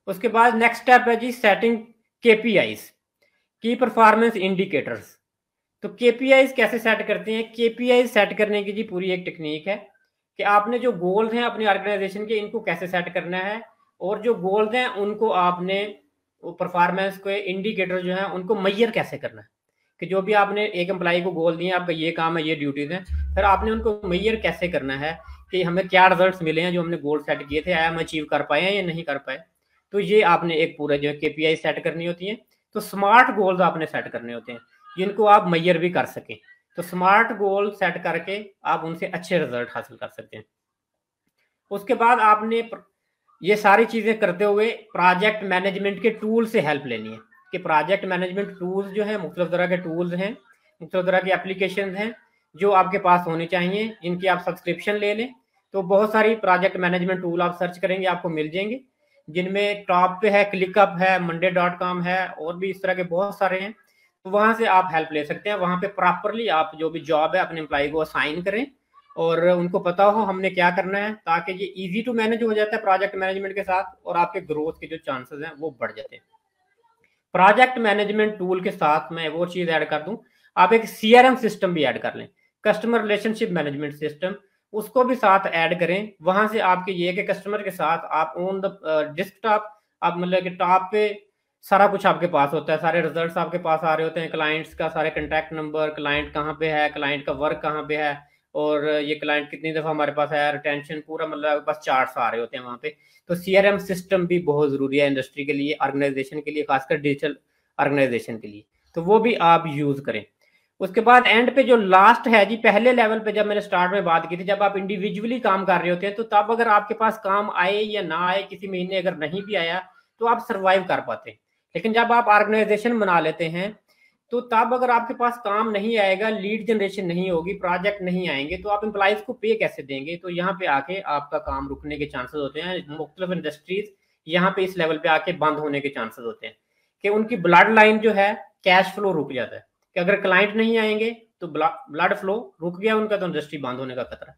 उसके बाद नेक्स्ट स्टेप है जी सेटिंग केपीआईज, की परफॉर्मेंस इंडिकेटर्स। तो केपीआईज कैसे सेट करते हैं? केपीआई सेट करने की जी पूरी एक टेक्निक है कि आपने जो गोल्स हैं अपनी ऑर्गेनाइजेशन के इनको कैसे सेट करना है, और जो गोल्स हैं उनको आपने परफॉर्मेंस के इंडिकेटर जो है उनको मैयर कैसे करना है। कि जो भी आपने एक एम्प्लाई को गोल दिए, आपका ये काम है, ये ड्यूटीज हैं, फिर आपने उनको मैयर कैसे करना है कि हमें क्या रिजल्ट्स मिले हैं जो हमने गोल सेट किए थे, आया हम अचीव कर पाए हैं या नहीं कर पाए। तो ये आपने एक पूरा जो है केपीआई सेट करनी होती है। तो स्मार्ट गोल्स आपने सेट करने होते हैं जिनको आप मैयर भी कर सकें। तो स्मार्ट गोल सेट करके आप उनसे अच्छे रिजल्ट हासिल कर सकते हैं। उसके बाद आपने ये सारी चीजें करते हुए प्रोजेक्ट मैनेजमेंट के टूल से हेल्प लेनी है। कि प्रोजेक्ट मैनेजमेंट टूल्स जो है मुख्तलिफ तरह के टूल्स हैं, मुख्तलिफ तरह की एप्लीकेशन हैं जो आपके पास होनी चाहिए, जिनकी आप सब्सक्रिप्शन ले लें। तो बहुत सारी प्रोजेक्ट मैनेजमेंट टूल आप सर्च करेंगे आपको मिल जाएंगे, जिनमें टॉप पे है क्लिकअप है, monday.com है, और भी इस तरह के बहुत सारे हैं। तो वहां से आप हेल्प ले सकते हैं। वहां पे प्रॉपरली आप जो भी जॉब है अपने एम्प्लॉय को असाइन करें और उनको पता हो हमने क्या करना है, ताकि ये इजी टू मैनेज हो जाता है प्रोजेक्ट मैनेजमेंट के साथ, और आपके ग्रोथ के जो चांसेस हैं वो बढ़ जाते हैं। प्रोजेक्ट मैनेजमेंट टूल के साथ मैं वो चीज ऐड कर दूं, आप एक सीआरएम सिस्टम भी ऐड कर लें, कस्टमर रिलेशनशिप मैनेजमेंट सिस्टम, उसको भी साथ ऐड करें। वहां से आपके ये कि कस्टमर के साथ आप ऑन द डेस्कटॉप, आप मतलब कि टॉप पे सारा कुछ आपके पास होता है, सारे रिजल्ट्स आपके पास आ रहे होते हैं, क्लाइंट्स का सारे कॉन्टैक्ट नंबर, क्लाइंट कहाँ पे है, क्लाइंट का वर्क कहाँ पे है, और ये क्लाइंट कितनी दफ़ा हमारे पास आया, रिटेंशन पूरा, मतलब आपके पास चार्ट्स आ रहे होते हैं वहाँ पे। तो CRM सिस्टम भी बहुत ज़रूरी है इंडस्ट्री के लिए, ऑर्गेनाइजेशन के लिए, खासकर डिजिटल ऑर्गेनाइजेशन के लिए। तो वो भी आप यूज़ करें। उसके बाद एंड पे जो लास्ट है जी, पहले लेवल पे जब मैंने स्टार्ट में बात की थी, जब आप इंडिविजुअली काम कर रहे होते हैं तो तब अगर आपके पास काम आए या ना आए, किसी महीने अगर नहीं भी आया तो आप सर्वाइव कर पाते हैं। लेकिन जब आप ऑर्गेनाइजेशन बना लेते हैं तो तब अगर आपके पास काम नहीं आएगा, लीड जनरेशन नहीं होगी, प्रोजेक्ट नहीं आएंगे, तो आप एम्प्लॉइज को पे कैसे देंगे? तो यहाँ पे आके आपका काम रुकने के चांसेस होते हैं। मुख्तलिफ इंडस्ट्रीज यहाँ पे इस लेवल पे आके बंद होने के चांसेस होते हैं कि उनकी ब्लड लाइन जो है, कैश फ्लो रुक जाता है कि अगर क्लाइंट नहीं आएंगे तो ब्लड फ्लो रुक गया उनका, तो इंडस्ट्री बंद होने का खतरा।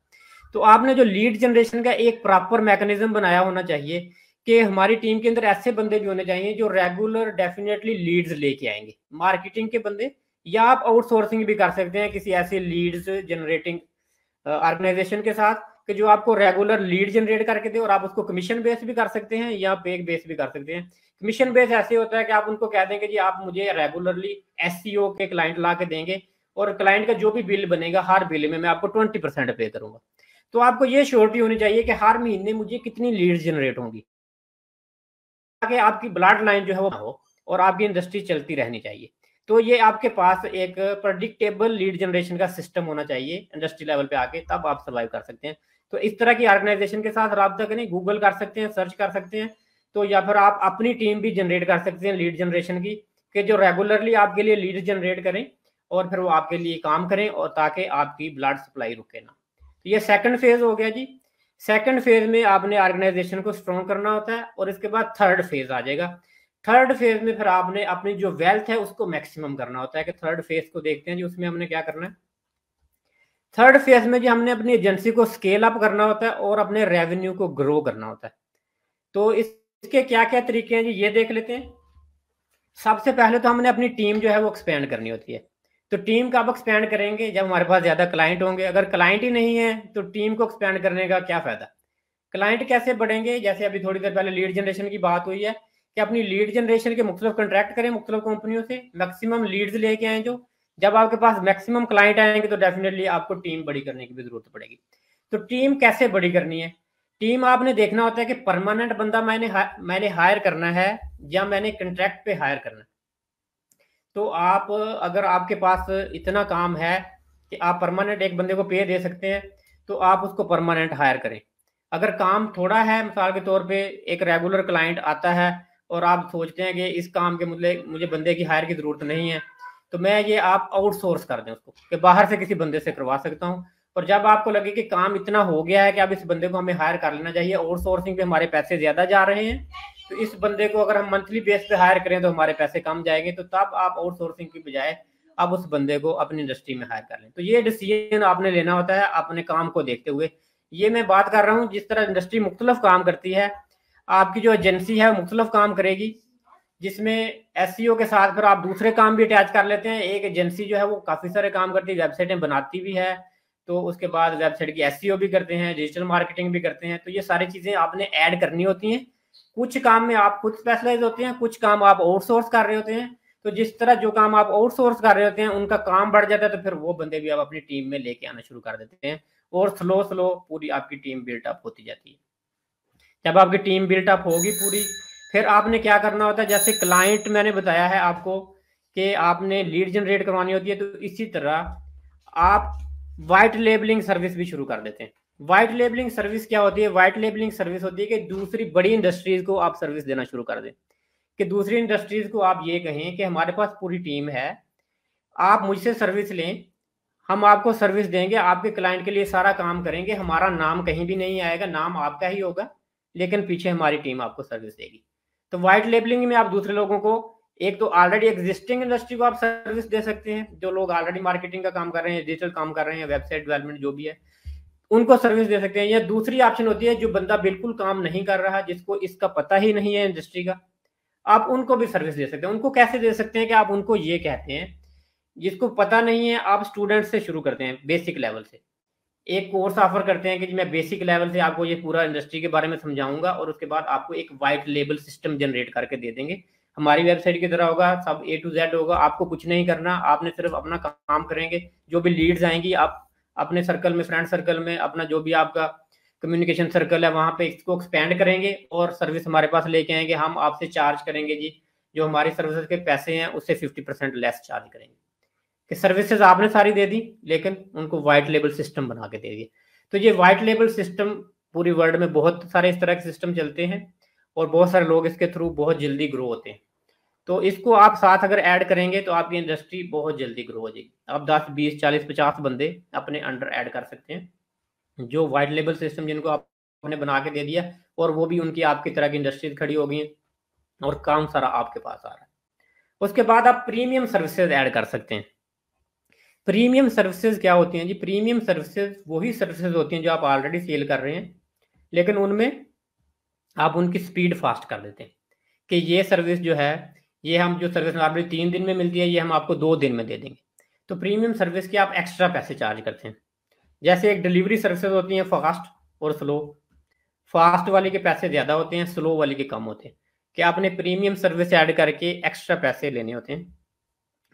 तो आपने जो लीड जनरेशन का एक प्रॉपर मैकेनिज्म बनाया होना चाहिए कि हमारी टीम के अंदर ऐसे बंदे भी होने चाहिए जो रेगुलर डेफिनेटली लीड्स लेके आएंगे, मार्केटिंग के बंदे, या आप आउटसोर्सिंग भी कर सकते हैं किसी ऐसे लीड्स जनरेटिंग ऑर्गेनाइजेशन के साथ कि जो आपको रेगुलर लीड जनरेट करके दे, और आप उसको कमीशन बेस भी कर सकते हैं या पे बेस भी कर सकते हैं। कमीशन बेस ऐसे होता है कि आप उनको कह देंगे जी आप मुझे रेगुलरली SEO के क्लाइंट ला के देंगे और क्लाइंट का जो भी बिल बनेगा हर बिल में मैं आपको 20% पे करूंगा। तो आपको ये श्योरिटी होनी चाहिए कि हर महीने मुझे कितनी लीड्स जनरेट होंगी, ताकि आपकी ब्लड लाइन जो है वो हो और आपकी इंडस्ट्री चलती रहनी चाहिए। तो ये आपके पास एक प्रेडिक्टेबल लीड जनरेशन का सिस्टम होना चाहिए इंडस्ट्री लेवल पे आके, तब आप सर्वाइव कर सकते हैं। तो इस तरह की ऑर्गेनाइजेशन के साथ राब्ता करें, गूगल कर सकते हैं, सर्च कर सकते हैं, तो या फिर आप अपनी टीम भी जनरेट कर सकते हैं लीड जनरेशन की, कि जो रेगुलरली आपके लिए लीड जनरेट करें और फिर वो आपके लिए काम करें, और ताकि आपकी ब्लड सप्लाई रुके ना। तो ये सेकंड फेज हो गया जी। सेकंड फेज में आपने ऑर्गेनाइजेशन को स्ट्रॉन्ग करना होता है, और इसके बाद थर्ड फेज आ जाएगा। थर्ड फेज में फिर आपने अपनी जो वेल्थ है उसको मैक्सिमम करना होता है। कि थर्ड फेज को देखते हैं जी, उसमें हमने क्या करना है। थर्ड फेज में जी हमने अपनी एजेंसी को स्केल अप करना होता है और अपने रेवेन्यू को ग्रो करना होता है। तो इसके क्या क्या तरीके हैं जी, ये देख लेते हैं। सबसे पहले तो हमने अपनी टीम जो है वो एक्सपेंड करनी होती है। तो टीम कब एक्सपेंड करेंगे? जब हमारे पास ज्यादा क्लाइंट होंगे। अगर क्लाइंट ही नहीं है तो टीम को एक्सपेंड करने का क्या फायदा? क्लाइंट कैसे बढ़ेंगे? जैसे अभी थोड़ी देर पहले लीड जनरेशन की बात हुई है कि अपनी लीड जनरेशन के मुख्तलिफ कॉन्ट्रैक्ट करें मुख्तलिफ कंपनियों से, मैक्सिमम लीड्स लेके आए। जो जब आपके पास मैक्सिमम क्लाइंट आएंगे तो डेफिनेटली आपको टीम बड़ी करने की भी जरूरत पड़ेगी। तो टीम कैसे बड़ी करनी है? टीम आपने देखना होता है कि परमानेंट बंदा मैंने हायर करना है या मैंने कॉन्ट्रैक्ट पे हायर करना है। तो आप, अगर आपके पास इतना काम है कि आप परमानेंट एक बंदे को पे दे सकते हैं, तो आप उसको परमानेंट हायर करें। अगर काम थोड़ा है, मिसाल के तौर पे एक रेगुलर क्लाइंट आता है और आप सोचते हैं कि इस काम के मुझे बंदे की हायर की ज़रूरत नहीं है, तो मैं ये आप आउटसोर्स कर दें उसको, कि बाहर से किसी बंदे से करवा सकता हूँ। और जब आपको लगे कि काम इतना हो गया है कि अब इस बंदे को हमें हायर कर लेना चाहिए, आउटसोर्सिंग पे हमारे पैसे ज़्यादा जा रहे हैं, तो इस बंदे को अगर हम मंथली बेस पे हायर करें तो हमारे पैसे कम जाएंगे, तो तब आप आउटसोर्सिंग की बजाय आप उस बंदे को अपनी इंडस्ट्री में हायर कर लें। तो ये डिसीजन आपने लेना होता है अपने काम को देखते हुए। ये मैं बात कर रहा हूँ जिस तरह इंडस्ट्री मुख्तलिफ काम करती है, आपकी जो एजेंसी है मुख्तलिफ काम करेगी, जिसमें SEO के साथ फिर आप दूसरे काम भी अटैच कर लेते हैं। एक एजेंसी जो है वो काफ़ी सारे काम करती है, वेबसाइटें बनाती भी है, तो उसके बाद वेबसाइट की SEO भी करते हैं, डिजिटल मार्केटिंग भी करते हैं। तो ये सारी चीज़ें आपने ऐड करनी होती हैं। कुछ काम में आप खुद स्पेशलाइज होते हैं, कुछ काम आप आउटसोर्स कर रहे होते हैं। तो जिस तरह जो काम आप आउटसोर्स कर रहे होते हैं उनका काम बढ़ जाता है, तो फिर वो बंदे भी आप अपनी टीम में लेके आना शुरू कर देते हैं, और स्लो स्लो पूरी आपकी टीम बिल्टअप होती जाती है। जब आपकी टीम बिल्टअप होगी पूरी, फिर आपने क्या करना होता है। जैसे क्लाइंट मैंने बताया है आपको कि आपने लीड जनरेट करवानी होती है, तो इसी तरह आप वाइट लेबलिंग सर्विस भी शुरू कर देते हैं। वाइट लेबलिंग सर्विस क्या होती है? वाइट लेबलिंग सर्विस होती है कि दूसरी बड़ी इंडस्ट्रीज को आप सर्विस देना शुरू कर दें। कि दूसरी इंडस्ट्रीज को आप ये कहें कि हमारे पास पूरी टीम है, आप मुझसे सर्विस लें, हम आपको सर्विस देंगे, आपके क्लाइंट के लिए सारा काम करेंगे, हमारा नाम कहीं भी नहीं आएगा, नाम आपका ही होगा, लेकिन पीछे हमारी टीम आपको सर्विस देगी। तो व्हाइट लेबलिंग में आप दूसरे लोगों को, एक तो ऑलरेडी एग्जिस्टिंग इंडस्ट्री को आप सर्विस दे सकते हैं, जो लोग ऑलरेडी मार्केटिंग का काम कर रहे हैं, डिजिटल काम कर रहे हैं, वेबसाइट डेवलपमेंट जो भी है, उनको सर्विस दे सकते हैं। या दूसरी ऑप्शन होती है जो बंदा बिल्कुल काम नहीं कर रहा, जिसको इसका पता ही नहीं है इंडस्ट्री का, आप उनको भी सर्विस दे सकते हैं। उनको कैसे दे सकते हैं? कि आप उनको ये कहते हैं, जिसको पता नहीं है, आप स्टूडेंट से शुरू करते हैं, बेसिक लेवल से एक कोर्स ऑफर करते हैं कि जी मैं बेसिक लेवल से आपको ये पूरा इंडस्ट्री के बारे में समझाऊंगा, और उसके बाद आपको एक वाइट लेबल सिस्टम जनरेट करके दे देंगे। हमारी वेबसाइट की तरह होगा, सब A to Z होगा, आपको कुछ नहीं करना, आपने सिर्फ अपना काम करेंगे। जो भी लीड्स आएंगी आप अपने सर्कल में, फ्रेंड सर्कल में, अपना जो भी आपका कम्युनिकेशन सर्कल है वहाँ पे इसको एक्सपेंड करेंगे और सर्विस हमारे पास लेके आएंगे। हम आपसे चार्ज करेंगे जी, जो हमारी सर्विसेज के पैसे हैं उससे 50% लेस चार्ज करेंगे, कि सर्विसेज आपने सारी दे दी लेकिन उनको वाइट लेबल सिस्टम बना के दे दिए। तो ये वाइट लेबल सिस्टम पूरी वर्ल्ड में बहुत सारे इस तरह के सिस्टम चलते हैं और बहुत सारे लोग इसके थ्रू बहुत जल्दी ग्रो होते हैं। तो इसको आप साथ अगर ऐड करेंगे तो आपकी इंडस्ट्री बहुत जल्दी ग्रो हो जाएगी। आप 10, 20, 40, 50 बंदे अपने अंडर ऐड कर सकते हैं, जो वाइट लेबल सिस्टम जिनको आपने बना के दे दिया, और वो भी उनकी आपकी तरह की इंडस्ट्रीज खड़ी हो गई हैं और काम सारा आपके पास आ रहा है। उसके बाद आप प्रीमियम सर्विसेज ऐड कर सकते हैं। प्रीमियम सर्विसेज क्या होती हैं जी? प्रीमियम सर्विसेज वही सर्विसेज होती हैं जो आप ऑलरेडी सेल कर रहे हैं, लेकिन उनमें आप उनकी स्पीड फास्ट कर देते हैं, कि ये सर्विस जो है, ये हम जो सर्विस नॉर्मली 3 दिन में मिलती है, ये हम आपको 2 दिन में दे देंगे। तो प्रीमियम सर्विस के आप एक्स्ट्रा पैसे चार्ज करते हैं। जैसे एक डिलीवरी सर्विसेज होती हैं फास्ट और स्लो, फास्ट वाली के पैसे ज़्यादा होते हैं, स्लो वाली के कम होते हैं, कि आपने प्रीमियम सर्विस ऐड करके एक्स्ट्रा पैसे लेने होते हैं।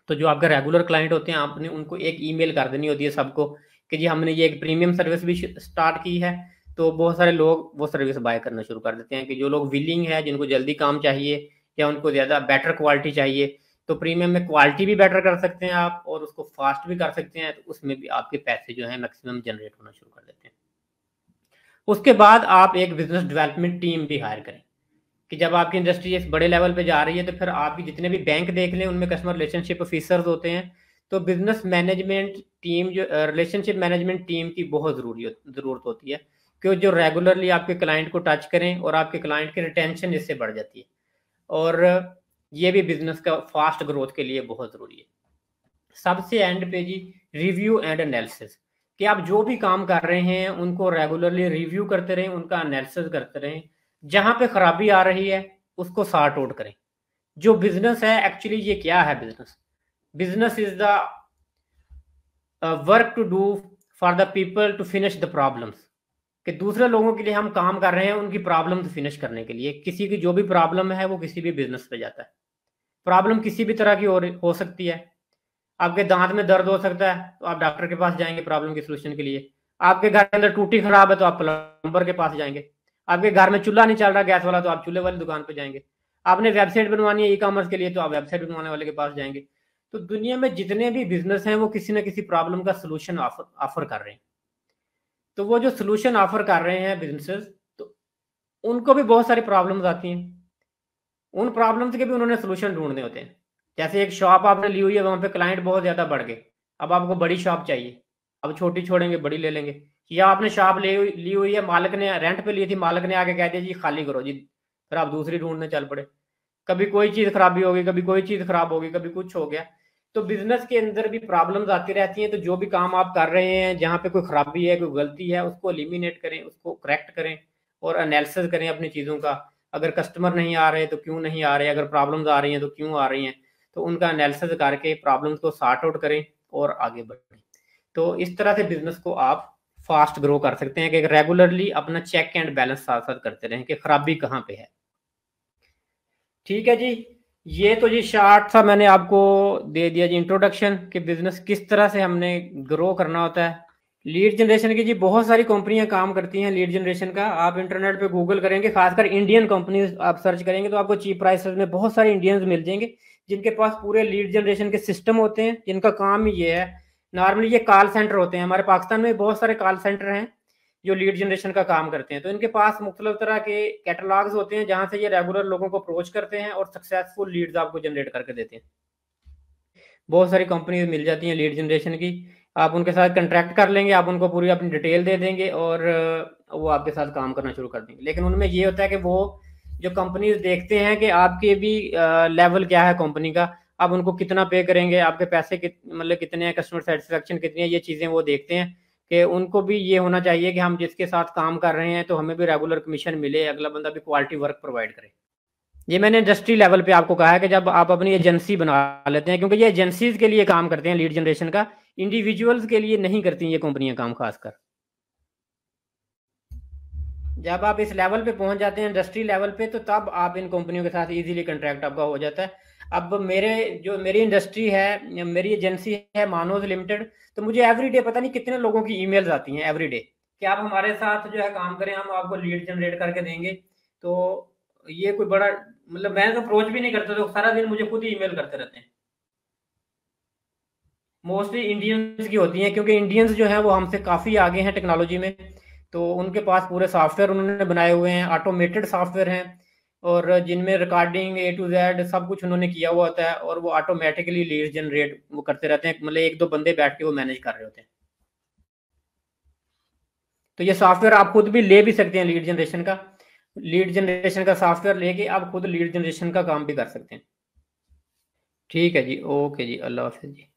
तो जो आपके रेगुलर क्लाइंट होते हैं, आपने उनको एक ईमेल कर देनी होती है सबको, कि जी हमने ये एक प्रीमियम सर्विस भी स्टार्ट की है। तो बहुत सारे लोग वो सर्विस बाय करना शुरू कर देते हैं, कि जो लोग विलिंग है, जिनको जल्दी काम चाहिए या उनको ज़्यादा बेटर क्वालिटी चाहिए, तो प्रीमियम में क्वालिटी भी बेटर कर सकते हैं आप और उसको फास्ट भी कर सकते हैं, तो उसमें भी आपके पैसे जो है मैक्सिमम जनरेट होना शुरू कर देते हैं। उसके बाद आप एक बिजनेस डेवलपमेंट टीम भी हायर करें, कि जब आपकी इंडस्ट्री इस बड़े लेवल पे जा रही है तो फिर आपकी जितने भी बैंक देख लें उनमें कस्टमर रिलेशनशिप ऑफिसर्स होते हैं। तो बिजनेस मैनेजमेंट टीम, जो रिलेशनशिप मैनेजमेंट टीम की बहुत ज़रूरत होती है, कि जो रेगुलरली आपके क्लाइंट को टच करें और आपके क्लाइंट की रिटेंशन इससे बढ़ जाती है, और ये भी बिजनेस का फास्ट ग्रोथ के लिए बहुत ज़रूरी है। सबसे एंड पे जी, रिव्यू एंड एनालिसिस, कि आप जो भी काम कर रहे हैं उनको रेगुलरली रिव्यू करते रहें, उनका एनालिसिस करते रहें, जहां पे खराबी आ रही है उसको सॉर्ट आउट करें। जो बिजनेस है एक्चुअली ये क्या है? Business, business is the work to do for the people to finish the problems, कि दूसरे लोगों के लिए हम काम कर रहे हैं उनकी प्रॉब्लम फिनिश करने के लिए। किसी की जो भी प्रॉब्लम है वो किसी भी बिजनेस पे जाता है। प्रॉब्लम किसी भी तरह की हो सकती है। आपके दांत में दर्द हो सकता है तो आप डॉक्टर के पास जाएंगे प्रॉब्लम के सोल्यूशन के लिए। आपके घर के अंदर टूटी खराब है तो आप प्लम्बर के पास जाएंगे। आपके घर में चूल्हा नहीं चल रहा गैस वाला तो आप चूल्हे वाली दुकान पे जाएंगे। आपने वेबसाइट बनवानी है ई-कॉमर्स के लिए तो आप वेबसाइट बनवाने वाले के पास जाएंगे। तो दुनिया में जितने भी बिजनेस हैं वो किसी ना किसी प्रॉब्लम का सोल्यूशन ऑफर कर रहे हैं। तो वो जो सोल्यूशन ऑफर कर रहे हैं बिजनेसेस, तो उनको भी बहुत सारी प्रॉब्लम्स आती हैं। उन प्रॉब्लम्स के भी उन्होंने सोल्यूशन ढूंढने होते हैं। जैसे एक शॉप आपने ली हुई है, वहां पे क्लाइंट बहुत ज्यादा बढ़ गए, अब आपको बड़ी शॉप चाहिए, अब छोटी छोड़ेंगे बड़ी ले लेंगे। या आपने शॉप ली हुई है, मालिक ने रेंट पे ली थी, मालिक ने आके कह दिया जी खाली करो जी, फिर आप दूसरी ढूंढने चल पड़े। कभी कोई चीज खराबी होगी, कभी कोई चीज खराब होगी, कभी कुछ हो गया। तो बिजनेस के अंदर भी प्रॉब्लम्स आती रहती हैं। तो जो भी काम आप कर रहे हैं, जहाँ पे कोई खराबी है, कोई गलती है, उसको एलिमिनेट करें, उसको करेक्ट करें और एनालिसिस करें अपनी चीज़ों का। अगर कस्टमर नहीं आ रहे तो क्यों नहीं आ रहे, अगर प्रॉब्लम्स आ रही हैं तो क्यों आ रही हैं, तो उनका एनालिसिस करके प्रॉब्लम्स को सॉर्ट आउट करें और आगे बढ़ें। तो इस तरह से बिजनेस को आप फास्ट ग्रो कर सकते हैं, कि रेगुलरली अपना चेक एंड बैलेंस साथ साथ करते रहें कि खराबी कहाँ पे है। ठीक है जी, ये तो जी शार्ट सा मैंने आपको दे दिया जी इंट्रोडक्शन, कि बिजनेस किस तरह से हमने ग्रो करना होता है। लीड जनरेशन की जी बहुत सारी कंपनियां काम करती हैं लीड जनरेशन का। आप इंटरनेट पे गूगल करेंगे, खासकर इंडियन कंपनीज आप सर्च करेंगे तो आपको चीप प्राइसेस में बहुत सारे इंडियंस मिल जाएंगे, जिनके पास पूरे लीड जनरेशन के सिस्टम होते हैं, जिनका काम ही ये है। नॉर्मली ये कॉल सेंटर होते हैं, हमारे पाकिस्तान में बहुत सारे कॉल सेंटर हैं जो लीड जनरेशन का काम करते हैं। तो इनके पास मुख्तलिफ तरह के कैटलॉग्स होते हैं जहां से ये रेगुलर लोगों को अप्रोच करते हैं और सक्सेसफुल लीड्स आपको जनरेट करके देते हैं। बहुत सारी कंपनीज मिल जाती हैं लीड जनरेशन की, आप उनके साथ कंट्रैक्ट कर लेंगे, आप उनको पूरी अपनी डिटेल दे देंगे और वो आपके साथ काम करना शुरू कर देंगे। लेकिन उनमें ये होता है कि वो जो कंपनीज देखते हैं कि आपके भी लेवल क्या है कंपनी का, आप उनको कितना पे करेंगे, आपके पैसे मतलब कितने हैं, कस्टमर सेटिस्फेक्शन कितनी है, ये चीज़ें वो देखते हैं। कि उनको भी ये होना चाहिए कि हम जिसके साथ काम कर रहे हैं तो हमें भी रेगुलर कमीशन मिले, अगला बंदा भी क्वालिटी वर्क प्रोवाइड करे। ये मैंने इंडस्ट्री लेवल पे आपको कहा है कि जब आप अपनी एजेंसी बना लेते हैं, क्योंकि ये एजेंसीज के लिए काम करते हैं लीड जनरेशन का, इंडिविजुअल्स के लिए नहीं करती ये कंपनियां काम। खासकर जब आप इस लेवल पे पहुंच जाते हैं इंडस्ट्री लेवल पे, तो तब आप इन कंपनियों के साथ इजीली कॉन्ट्रैक्ट आपका हो जाता है। अब मेरी इंडस्ट्री है, मेरी एजेंसी है मानोज लिमिटेड, तो मुझे एवरीडे पता नहीं कितने लोगों की ईमेल्स आती हैं एवरीडे कि आप हमारे साथ जो है काम करें, हम आपको लीड जनरेट करके देंगे। तो ये कोई बड़ा, मतलब मैं तो अप्रोच भी नहीं करता, तो सारा दिन मुझे खुद ही ईमेल करते रहते हैं। मोस्टली इंडियंस की होती हैं, क्योंकि इंडियंस जो हैं वो हमसे काफ़ी आगे हैं टेक्नोलॉजी में। तो उनके पास पूरे सॉफ्टवेयर उन्होंने बनाए हुए हैं, ऑटोमेटेड सॉफ्टवेयर हैं, और जिनमें रिकॉर्डिंग A to Z सब कुछ उन्होंने किया हुआ होता है, और वो ऑटोमेटिकली लीड जनरेट वो करते रहते हैं, मतलब एक दो बंदे बैठ के वो मैनेज कर रहे होते हैं। तो ये सॉफ्टवेयर आप खुद भी ले भी सकते हैं, लीड जनरेशन का सॉफ्टवेयर लेके आप खुद लीड जनरेशन का काम भी कर सकते हैं। ठीक है जी, ओके जी, अल्लाह हाफिज़ जी।